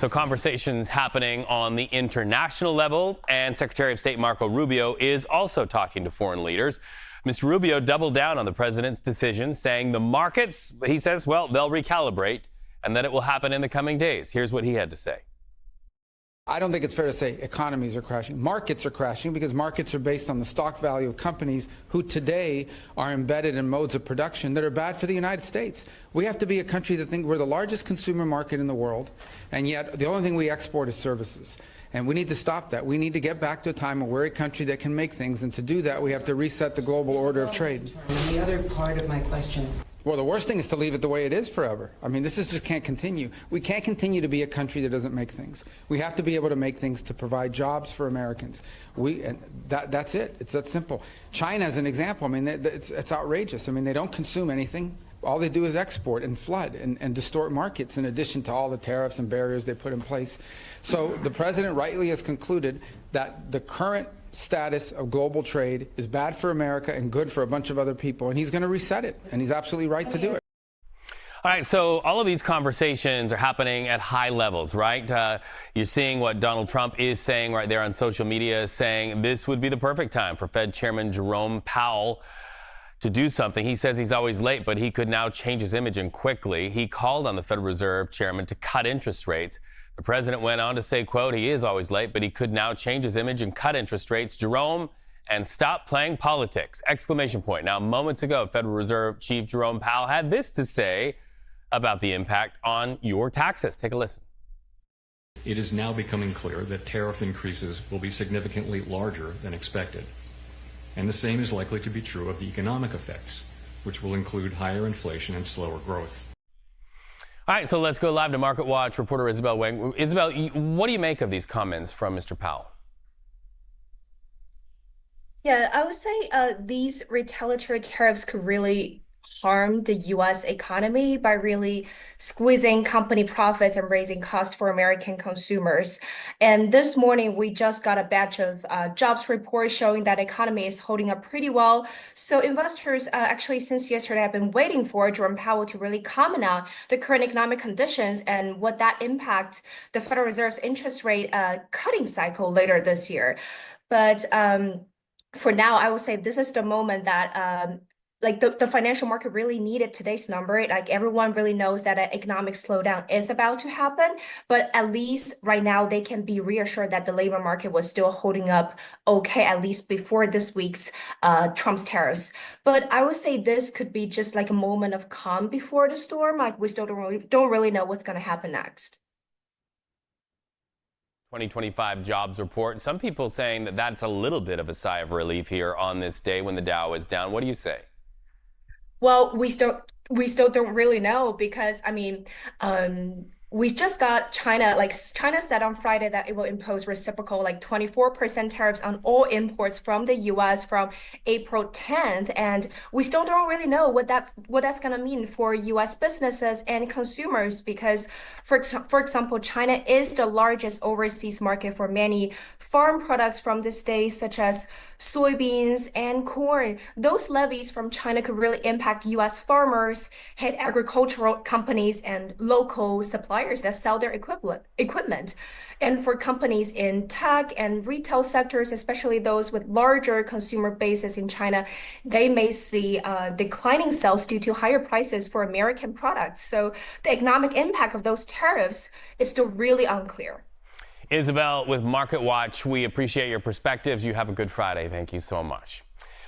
So conversations happening on the international level, and Secretary of State Marco Rubio is also talking to foreign leaders. Mr. Rubio doubled down on the president's decision, saying the markets, he says, well, they'll recalibrate and that it will happen in the coming days. Here's what he had to say. I don't think it's fair to say economies are crashing. Markets are crashing because markets are based on the stock value of companies who today are embedded in modes of production that are bad for the United States. We have to be a country that thinks we're the largest consumer market in the world, and yet the only thing we export is services. And we need to stop that. We need to get back to a time where we're a country that can make things, and to do that, we have to reset the global order of trade. The other part of my question. Well, the worst thing is to leave it the way it is forever. I mean, this just can't continue. We can't continue to be a country that doesn't make things. We have to be able to make things to provide jobs for Americans. That's it. It's that simple. China is an example. I mean, it's outrageous. I mean, they don't consume anything. All they do is export and flood and distort markets, in addition to all the tariffs and barriers they put in place. So the president rightly has concluded that the current status of global trade is bad for America and good for a bunch of other people, and he's going to reset it, and he's absolutely right to do it. All right, so all of these conversations are happening at high levels, right? You're seeing what Donald Trump is saying right there on social media, saying this would be the perfect time for Fed Chairman Jerome Powell to do something. He says he's always late, but he could now change his image, and quickly. He called on the Federal Reserve Chairman to cut interest rates. The president went on to say, quote, he is always late, but he could now change his image and cut interest rates. Jerome, and stop playing politics, exclamation point. Now, moments ago, Federal Reserve Chief Jerome Powell had this to say about the impact on your taxes. Take a listen. It is now becoming clear that tariff increases will be significantly larger than expected. And the same is likely to be true of the economic effects, which will include higher inflation and slower growth. All right, so let's go live to MarketWatch reporter Isabel Wang. Isabel, what do you make of these comments from Mr. Powell? Yeah, I would say these retaliatory tariffs could really harm the U.S. economy by really squeezing company profits and raising costs for American consumers. And this morning, we just got a batch of jobs reports showing that economy is holding up pretty well. So investors actually since yesterday have been waiting for Jerome Powell to really comment on the current economic conditions and what that impact the Federal Reserve's interest rate cutting cycle later this year. But for now, I would say this is the moment that the financial market really needed today's number. Like everyone really knows that an economic slowdown is about to happen, but at least right now they can be reassured that the labor market was still holding up okay, at least before this week's Trump's tariffs. But I would say this could be just like a moment of calm before the storm. Like we still don't really know what's going to happen next. 2025 jobs report. Some people saying that that's a little bit of a sigh of relief here on this day when the Dow is down. What do you say? Well, we still don't really know because, I mean, we just got China said on Friday that it will impose reciprocal 24% tariffs on all imports from the U.S. from April 10th. And we still don't really know what that's going to mean for U.S. businesses and consumers because, for example, China is the largest overseas market for many farm products from the states, such as soybeans and corn. Those levies from China could really impact U.S. farmers, hit agricultural companies and local suppliers that sell their equipment. And for companies in tech and retail sectors, especially those with larger consumer bases in China, they may see declining sales due to higher prices for American products. So the economic impact of those tariffs is still really unclear. Isabel with MarketWatch, we appreciate your perspectives. You have a good Friday. Thank you so much.